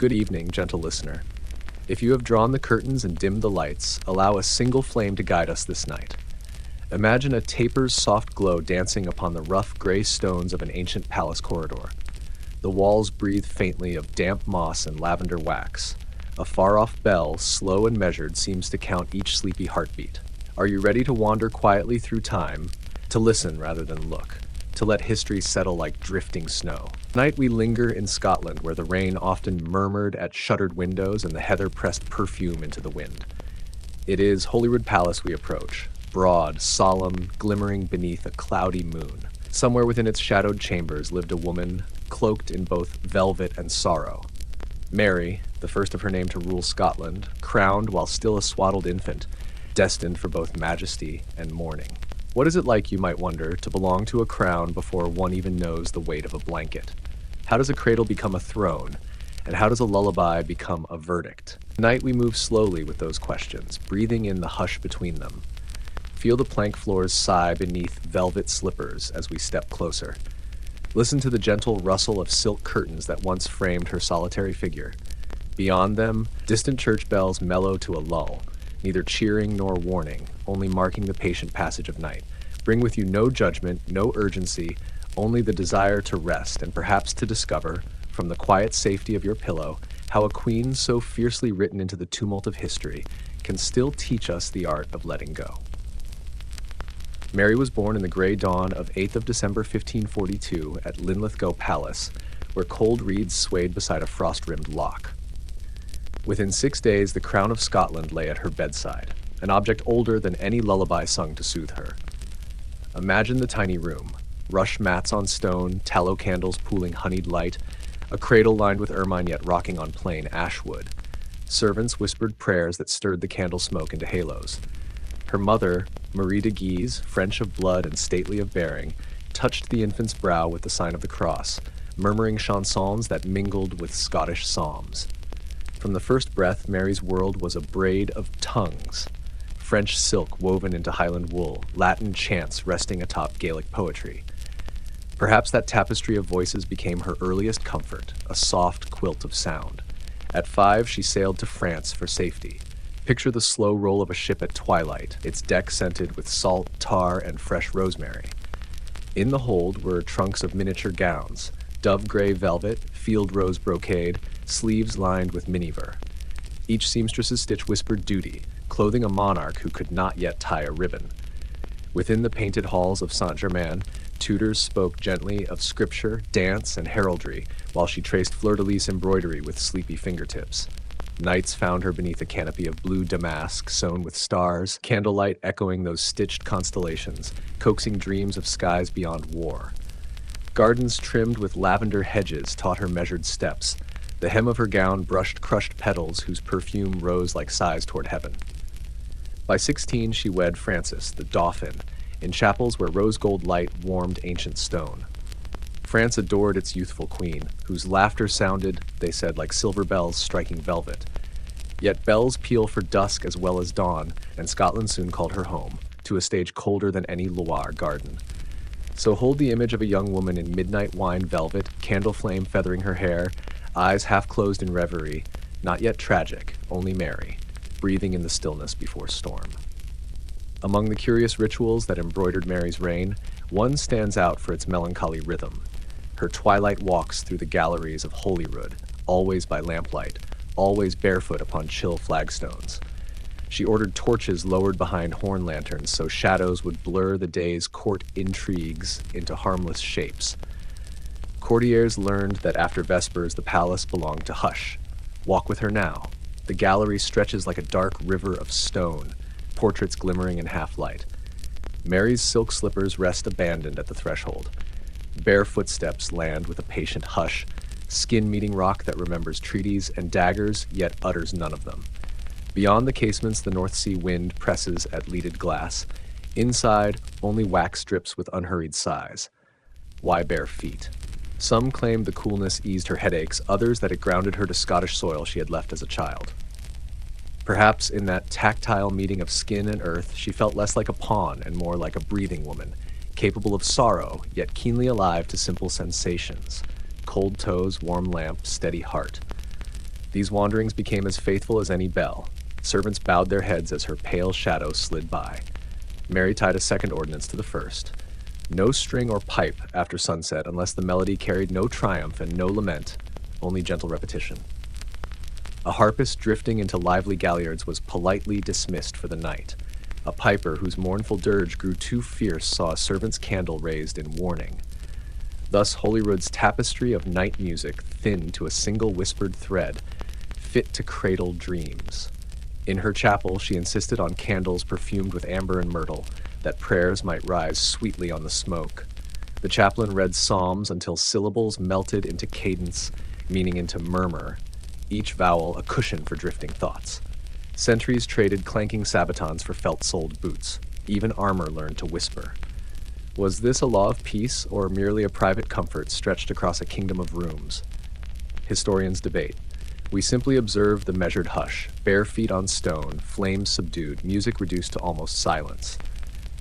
Good evening, gentle listener. If you have drawn the curtains and dimmed the lights, allow a single flame to guide us this night. Imagine a taper's soft glow dancing upon the rough gray stones of an ancient palace corridor. The walls breathe faintly of damp moss and lavender wax. A far-off bell, slow and measured, seems to count each sleepy heartbeat. Are you ready to wander quietly through time, to listen rather than look, to let history settle like drifting snow? Tonight we linger in Scotland, where the rain often murmured at shuttered windows and the heather pressed perfume into the wind. It is Holyrood Palace we approach, broad, solemn, glimmering beneath a cloudy moon. Somewhere within its shadowed chambers lived a woman, cloaked in both velvet and sorrow. Mary, the first of her name to rule Scotland, crowned while still a swaddled infant, destined for both majesty and mourning. What is it like, you might wonder, to belong to a crown before one even knows the weight of a blanket? How does a cradle become a throne? And how does a lullaby become a verdict? Tonight we move slowly with those questions, breathing in the hush between them. Feel the plank floors sigh beneath velvet slippers as we step closer. Listen to the gentle rustle of silk curtains that once framed her solitary figure. Beyond them, distant church bells mellow to a lull, neither cheering nor warning, only marking the patient passage of night. Bring with you no judgment, no urgency, only the desire to rest and perhaps to discover, from the quiet safety of your pillow, how a queen so fiercely written into the tumult of history can still teach us the art of letting go. Mary was born in the grey dawn of 8th of December 1542 at Linlithgow Palace, where cold reeds swayed beside a frost-rimmed loch. Within 6 days, the crown of Scotland lay at her bedside, an object older than any lullaby sung to soothe her. Imagine the tiny room, rush mats on stone, tallow candles pooling honeyed light, a cradle lined with ermine yet rocking on plain ash wood. Servants whispered prayers that stirred the candle smoke into halos. Her mother, Marie de Guise, French of blood and stately of bearing, touched the infant's brow with the sign of the cross, murmuring chansons that mingled with Scottish psalms. From the first breath, Mary's world was a braid of tongues, French silk woven into Highland wool, Latin chants resting atop Gaelic poetry. Perhaps that tapestry of voices became her earliest comfort, a soft quilt of sound. At 5, she sailed to France for safety. Picture the slow roll of a ship at twilight, its deck scented with salt, tar, and fresh rosemary. In the hold were trunks of miniature gowns, dove-gray velvet, field rose brocade, sleeves lined with miniver. Each seamstress's stitch whispered duty, clothing a monarch who could not yet tie a ribbon. Within the painted halls of Saint-Germain, tutors spoke gently of scripture, dance, and heraldry, while she traced fleur-de-lis embroidery with sleepy fingertips. Nights found her beneath a canopy of blue damask sewn with stars, candlelight echoing those stitched constellations, coaxing dreams of skies beyond war. Gardens trimmed with lavender hedges taught her measured steps. The hem of her gown brushed crushed petals whose perfume rose like sighs toward heaven. By 16, she wed Francis, the Dauphin, in chapels where rose-gold light warmed ancient stone. France adored its youthful queen, whose laughter sounded, they said, like silver bells striking velvet. Yet bells peal for dusk as well as dawn, and Scotland soon called her home, to a stage colder than any Loire garden. So hold the image of a young woman in midnight wine velvet, candle flame feathering her hair, eyes half closed in reverie, not yet tragic, only merry, breathing in the stillness before storm. Among the curious rituals that embroidered Mary's reign, one stands out for its melancholy rhythm. Her twilight walks through the galleries of Holyrood, always by lamplight, always barefoot upon chill flagstones. She ordered torches lowered behind horn lanterns so shadows would blur the day's court intrigues into harmless shapes. Courtiers learned that after Vespers the palace belonged to hush. Walk with her now. The gallery stretches like a dark river of stone, portraits glimmering in half-light. Mary's silk slippers rest abandoned at the threshold. Bare footsteps land with a patient hush, skin meeting rock that remembers treaties and daggers, yet utters none of them. Beyond the casements, the North Sea wind presses at leaded glass. Inside, only wax strips with unhurried sighs. Why bare feet? Some claimed the coolness eased her headaches, others that it grounded her to Scottish soil she had left as a child. Perhaps in that tactile meeting of skin and earth, she felt less like a pawn and more like a breathing woman, capable of sorrow, yet keenly alive to simple sensations. Cold toes, warm lamp, steady heart. These wanderings became as faithful as any bell. Servants bowed their heads as her pale shadow slid by. Mary tied a second ordinance to the first. No string or pipe after sunset unless the melody carried no triumph and no lament, only gentle repetition. A harpist drifting into lively galliards was politely dismissed for the night. A piper whose mournful dirge grew too fierce saw a servant's candle raised in warning. Thus Holyrood's tapestry of night music thinned to a single whispered thread, fit to cradle dreams. In her chapel, she insisted on candles perfumed with amber and myrtle, that prayers might rise sweetly on the smoke. The chaplain read psalms until syllables melted into cadence, meaning into murmur, each vowel a cushion for drifting thoughts. Sentries traded clanking sabatons for felt-soled boots. Even armor learned to whisper. Was this a law of peace, or merely a private comfort stretched across a kingdom of rooms? Historians debate. We simply observe the measured hush, bare feet on stone, flames subdued, music reduced to almost silence.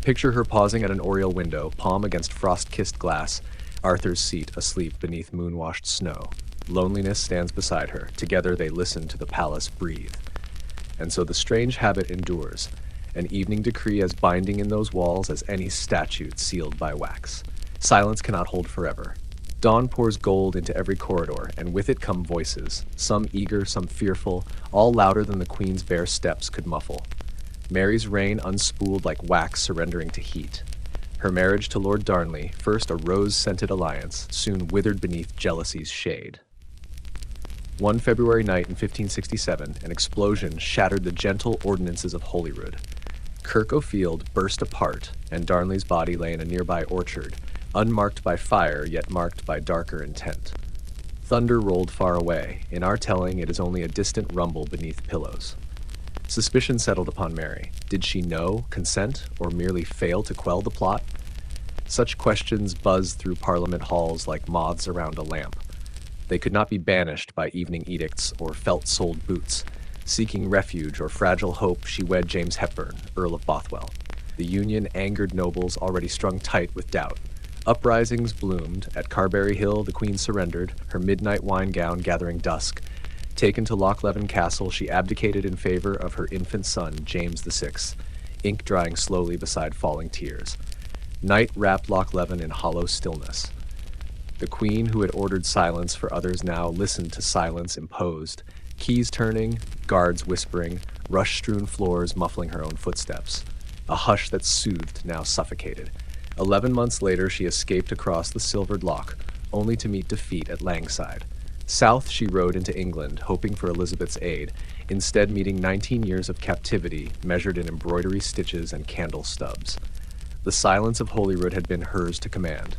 Picture her pausing at an oriel window, palm against frost-kissed glass, Arthur's seat asleep beneath moon-washed snow. Loneliness stands beside her. Together they listen to the palace breathe. And so the strange habit endures, an evening decree as binding in those walls as any statute sealed by wax. Silence cannot hold forever. Dawn pours gold into every corridor, and with it come voices, some eager, some fearful, all louder than the queen's bare steps could muffle. Mary's reign unspooled like wax surrendering to heat. Her marriage to Lord Darnley, first a rose-scented alliance, soon withered beneath jealousy's shade. One February night in 1567, an explosion shattered the gentle ordinances of Holyrood. Kirk O'Field burst apart, and Darnley's body lay in a nearby orchard, unmarked by fire, yet marked by darker intent. Thunder rolled far away. In our telling, it is only a distant rumble beneath pillows. Suspicion settled upon Mary. Did she know, consent, or merely fail to quell the plot? Such questions buzzed through Parliament halls like moths around a lamp. They could not be banished by evening edicts or felt-soled boots. Seeking refuge or fragile hope, she wed James Hepburn, Earl of Bothwell. The union angered nobles already strung tight with doubt. Uprisings bloomed. At Carberry Hill, the queen surrendered, her midnight wine gown gathering dusk. Taken to Loch Leven Castle, she abdicated in favor of her infant son, James VI, ink drying slowly beside falling tears. Night wrapped Loch Leven in hollow stillness. The queen, who had ordered silence for others, now listened to silence imposed. Keys turning, guards whispering, rush-strewn floors muffling her own footsteps. A hush that soothed, now suffocated. 11 months later, she escaped across the silvered loch, only to meet defeat at Langside. South she rode into England, hoping for Elizabeth's aid, instead meeting 19 years of captivity, measured in embroidery stitches and candle stubs. The silence of Holyrood had been hers to command.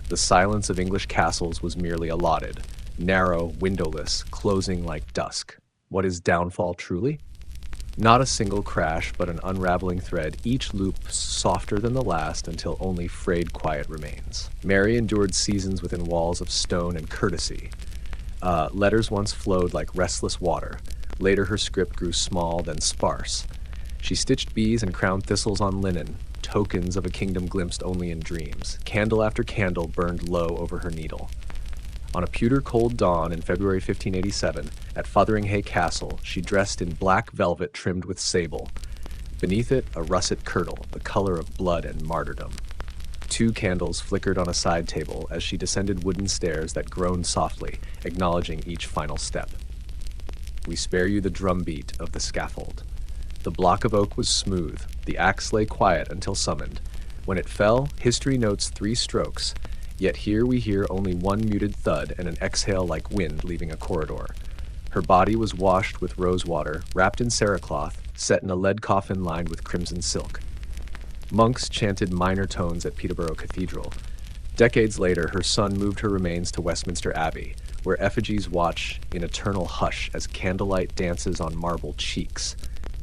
The silence of English castles was merely allotted, narrow, windowless, closing like dusk. What is downfall truly? Not a single crash, but an unraveling thread, each loop softer than the last until only frayed quiet remains. Mary endured seasons within walls of stone and courtesy. Letters once flowed like restless water. Later her script grew small, then sparse. She stitched bees and crowned thistles on linen, tokens of a kingdom glimpsed only in dreams. Candle after candle burned low over her needle. On a pewter cold dawn in February 1587, at Fotheringhay Castle, she dressed in black velvet trimmed with sable. Beneath it, a russet kirtle, the color of blood and martyrdom. 2 candles flickered on a side table as she descended wooden stairs that groaned softly, acknowledging each final step. We spare you the drumbeat of the scaffold. The block of oak was smooth. The axe lay quiet until summoned. When it fell, history notes 3 strokes, yet here we hear only one muted thud and an exhale like wind leaving a corridor. Her body was washed with rose water, wrapped in cerecloth, set in a lead coffin lined with crimson silk. Monks chanted minor tones at Peterborough Cathedral. Decades later, her son moved her remains to Westminster Abbey, where effigies watch in eternal hush as candlelight dances on marble cheeks,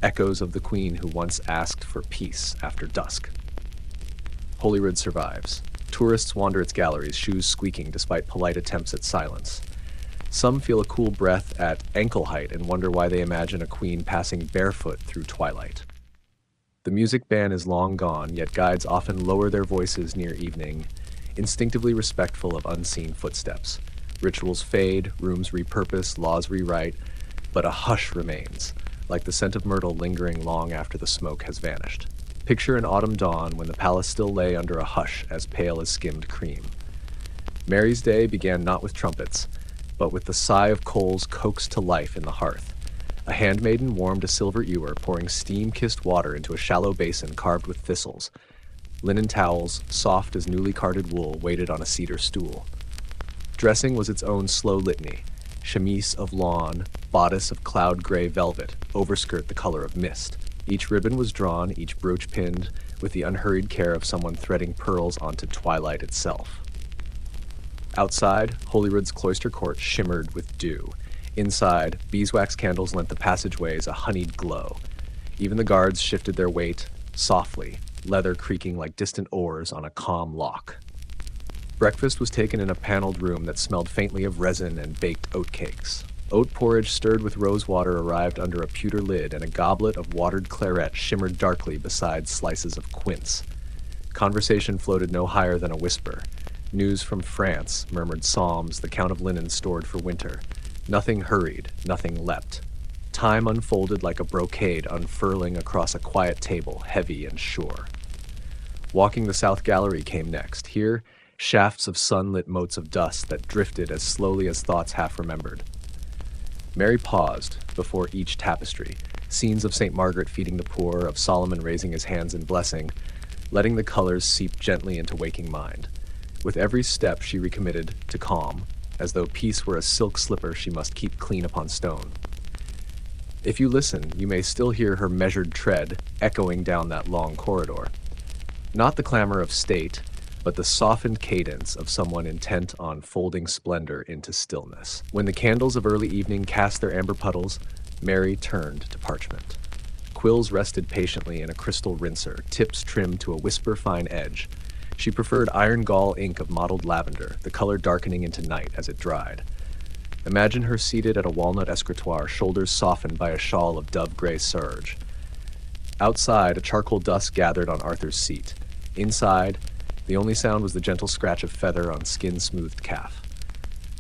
echoes of the queen who once asked for peace after dusk. Holyrood survives. Tourists wander its galleries, shoes squeaking despite polite attempts at silence. Some feel a cool breath at ankle height and wonder why they imagine a queen passing barefoot through twilight. The music ban is long gone, yet guides often lower their voices near evening, instinctively respectful of unseen footsteps. Rituals fade, rooms repurpose, laws rewrite, but a hush remains, like the scent of myrtle lingering long after the smoke has vanished. Picture an autumn dawn when the palace still lay under a hush as pale as skimmed cream. Mary's day began not with trumpets, but with the sigh of coals coaxed to life in the hearth. A handmaiden warmed a silver ewer, pouring steam-kissed water into a shallow basin carved with thistles. Linen towels, soft as newly carded wool, waited on a cedar stool. Dressing was its own slow litany: chemise of lawn, bodice of cloud-gray velvet, overskirt the color of mist. Each ribbon was drawn, each brooch pinned, with the unhurried care of someone threading pearls onto twilight itself. Outside, Holyrood's cloister court shimmered with dew. Inside, beeswax candles lent the passageways a honeyed glow. Even the guards shifted their weight, softly, leather creaking like distant oars on a calm loch. Breakfast was taken in a paneled room that smelled faintly of resin and baked oatcakes. Oat porridge stirred with rose water arrived under a pewter lid, and a goblet of watered claret shimmered darkly beside slices of quince. Conversation floated no higher than a whisper. News from France, murmured psalms, the count of linen stored for winter. Nothing hurried, nothing leapt. Time unfolded like a brocade unfurling across a quiet table, heavy and sure. Walking the south gallery came next. Here, shafts of sunlit motes of dust that drifted as slowly as thoughts half remembered. Mary paused before each tapestry, scenes of St. Margaret feeding the poor, of Solomon raising his hands in blessing, letting the colors seep gently into waking mind. With every step she recommitted to calm, as though peace were a silk slipper she must keep clean upon stone. If you listen, you may still hear her measured tread echoing down that long corridor. Not the clamor of state, but the softened cadence of someone intent on folding splendor into stillness. When the candles of early evening cast their amber puddles, Mary turned to parchment. Quills rested patiently in a crystal rinser, tips trimmed to a whisper-fine edge. She preferred iron gall ink of mottled lavender, the color darkening into night as it dried. Imagine her seated at a walnut escritoire, shoulders softened by a shawl of dove-gray serge. Outside, a charcoal dust gathered on Arthur's seat. Inside, the only sound was the gentle scratch of feather on skin-smoothed calf.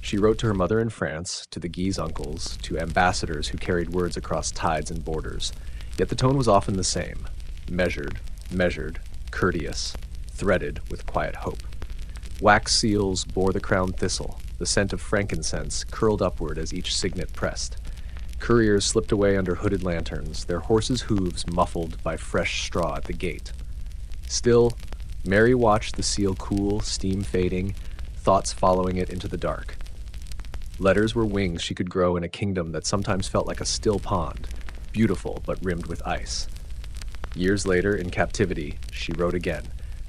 She wrote to her mother in France, to the Guise uncles, to ambassadors who carried words across tides and borders. Yet the tone was often the same: measured, courteous, threaded with quiet hope. Wax seals bore the crown thistle, the scent of frankincense curled upward as each signet pressed. Couriers slipped away under hooded lanterns, their horses' hooves muffled by fresh straw at the gate. Still, Mary watched the seal cool, steam fading, thoughts following it into the dark. Letters were wings she could grow in a kingdom that sometimes felt like a still pond, beautiful but rimmed with ice. Years later, in Captivity, she wrote again,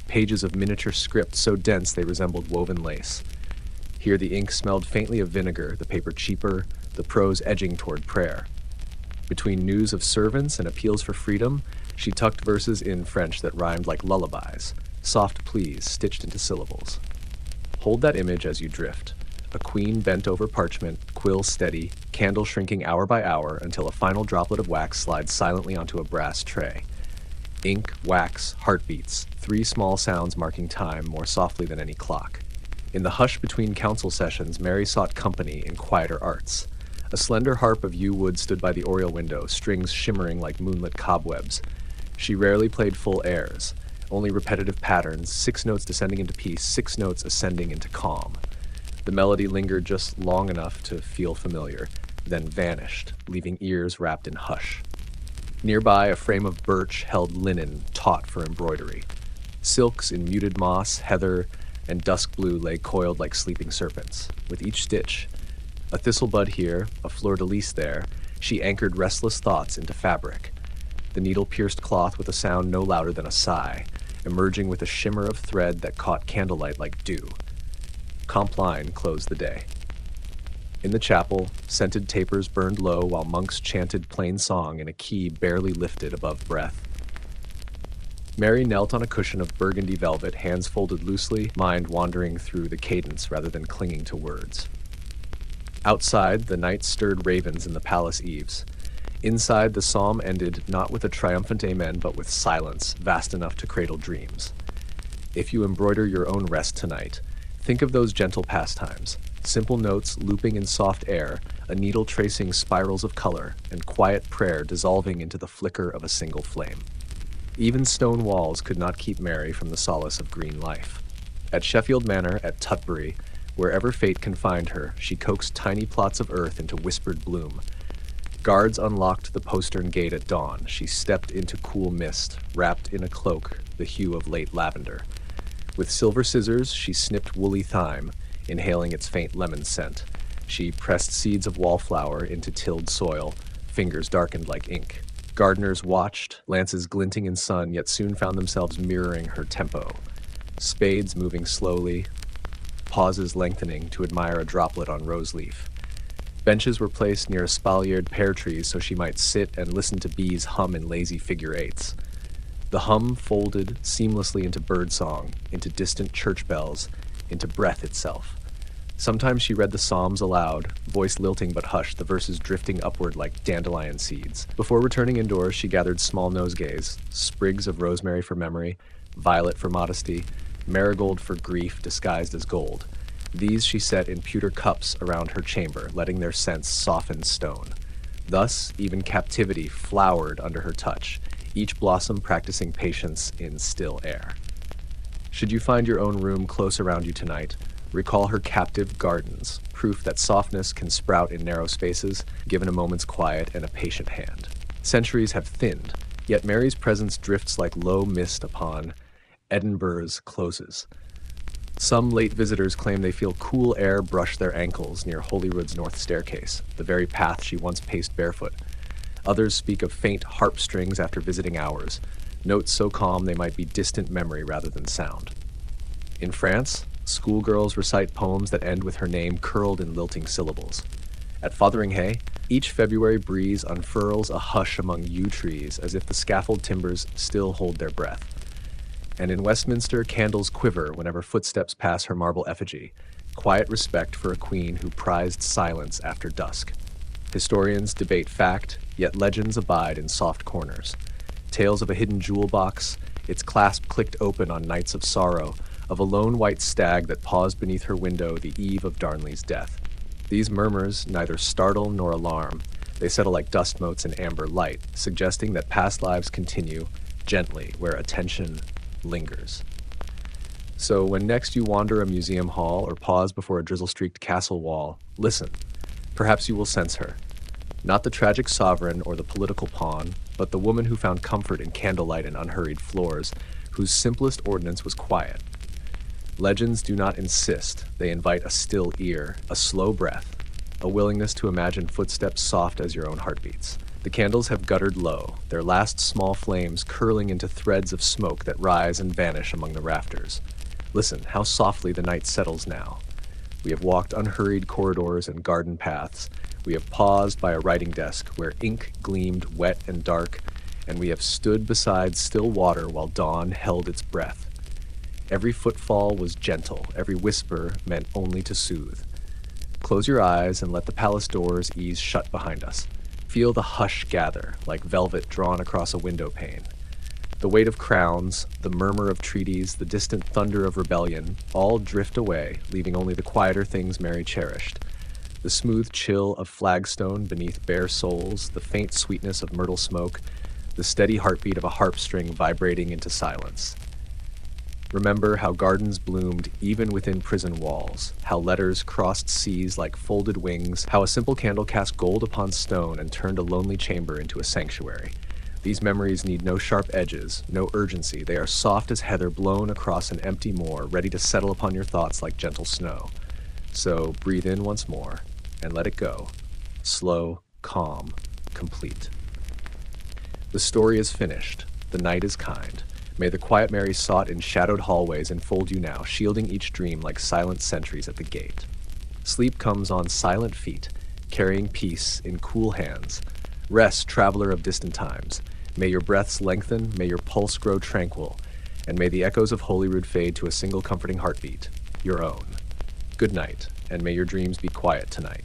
pages of miniature script so dense they resembled woven lace. Here the ink smelled faintly of vinegar, the paper cheaper, the prose edging toward prayer. Between news of servants and appeals for freedom, she tucked verses in French that rhymed like lullabies, soft pleas stitched into syllables. Hold that image as you drift. A queen bent over parchment, quill steady, candle shrinking hour by hour until a final droplet of wax slides silently onto a brass tray. Ink, wax, heartbeats, three small sounds marking time more softly than any clock. In the hush between council sessions, Mary sought company in quieter arts. A slender harp of yew wood stood by the oriel window, strings shimmering like moonlit cobwebs. She rarely played full airs, only repetitive patterns, 6 notes descending into peace, 6 notes ascending into calm. The melody lingered just long enough to feel familiar, then vanished, leaving ears wrapped in hush. Nearby, a frame of birch held linen taut for embroidery. Silks in muted moss, heather, and dusk blue lay coiled like sleeping serpents. With each stitch, a thistlebud here, a fleur-de-lis there, she anchored restless thoughts into fabric. The needle pierced cloth with a sound no louder than a sigh, emerging with a shimmer of thread that caught candlelight like dew. Compline closed the day. In the chapel, scented tapers burned low while monks chanted plain song in a key barely lifted above breath. Mary knelt on a cushion of burgundy velvet, hands folded loosely, mind wandering through the cadence rather than clinging to words. Outside, the night stirred ravens in the palace eaves. Inside, the psalm ended not with a triumphant amen, but with silence vast enough to cradle dreams. If you embroider your own rest tonight, think of those gentle pastimes, Simple notes looping in soft air, a needle tracing spirals of color, and quiet prayer dissolving into the flicker of a single flame. Even stone walls could not keep Mary from the solace of green life. At Sheffield Manor at Tutbury, wherever fate confined her, she coaxed tiny plots of earth into whispered bloom. Guards unlocked the postern gate at dawn. She stepped into cool mist, wrapped in a cloak the hue of late lavender. With silver scissors, she snipped woolly thyme, inhaling its faint lemon scent. She pressed seeds of wallflower into tilled soil, fingers darkened like ink. Gardeners watched, lances glinting in sun, yet soon found themselves mirroring her tempo. Spades moving slowly, pauses lengthening to admire a droplet on rose leaf. Benches were placed near espaliered pear trees so she might sit and listen to bees hum in lazy figure eights. The hum folded seamlessly into birdsong, into distant church bells, into breath itself. Sometimes she read the psalms aloud, voice lilting but hushed, the verses drifting upward like dandelion seeds. Before returning indoors, she gathered small nosegays, sprigs of rosemary for memory, violet for modesty, marigold for grief disguised as gold. These she set in pewter cups around her chamber, letting their scents soften stone. Thus, even Captivity flowered under her touch, each blossom practicing patience in still air. Should you find your own room close around you tonight, recall her captive gardens, proof that softness can sprout in narrow spaces, given a moment's quiet and a patient hand. Centuries have thinned, yet Mary's presence drifts like low mist upon Edinburgh's closes. Some late visitors claim they feel cool air brush their ankles near Holyrood's north staircase, the very path she once paced barefoot. Others speak of faint harp strings after visiting hours, notes so calm they might be distant memory rather than sound. In France, schoolgirls recite poems that end with her name curled in lilting syllables. At Fotheringhay, each February breeze unfurls a hush among yew trees as if the scaffold timbers still hold their breath. And in Westminster, candles quiver whenever footsteps pass her marble effigy, quiet respect for a queen who prized silence after dusk. Historians debate fact, yet legends abide in soft corners. Tales of a hidden jewel box, its clasp clicked open on nights of sorrow, of a lone white stag that paused beneath her window the eve of Darnley's death. These murmurs neither startle nor alarm. They settle like dust motes in amber light, suggesting that past lives continue, gently, where attention lingers. So when next you wander a museum hall or pause before a drizzle-streaked castle wall, listen. Perhaps you will sense her. Not the tragic sovereign or the political pawn, but the woman who found comfort in candlelight and unhurried floors, whose simplest ordinance was quiet. Legends do not insist, they invite a still ear, a slow breath, a willingness to imagine footsteps soft as your own heartbeats. The candles have guttered low, their last small flames curling into threads of smoke that rise and vanish among the rafters. Listen, how softly the night settles now. We have walked unhurried corridors and garden paths. We have paused by a writing desk where ink gleamed wet and dark, and we have stood beside still water while dawn held its breath. Every footfall was gentle, every whisper meant only to soothe. Close your eyes and let the palace doors ease shut behind us. Feel the hush gather, like velvet drawn across a window pane. The weight of crowns, the murmur of treaties, the distant thunder of rebellion, all drift away, leaving only the quieter things Mary cherished. The smooth chill of flagstone beneath bare soles, the faint sweetness of myrtle smoke, the steady heartbeat of a harp string vibrating into silence. Remember how gardens bloomed even within prison walls, how letters crossed seas like folded wings, how a simple candle cast gold upon stone and turned a lonely chamber into a sanctuary. These memories need no sharp edges, no urgency. They are soft as heather blown across an empty moor, ready to settle upon your thoughts like gentle snow. So breathe in once more and let it go. Slow, calm, complete. The story is finished. The night is kind. May the quiet Mary sought in shadowed hallways enfold you now, shielding each dream like silent sentries at the gate. Sleep comes on silent feet, carrying peace in cool hands. Rest, traveler of distant times. May your breaths lengthen, may your pulse grow tranquil, and may the echoes of Holyrood fade to a single comforting heartbeat, your own. Good night, and may your dreams be quiet tonight.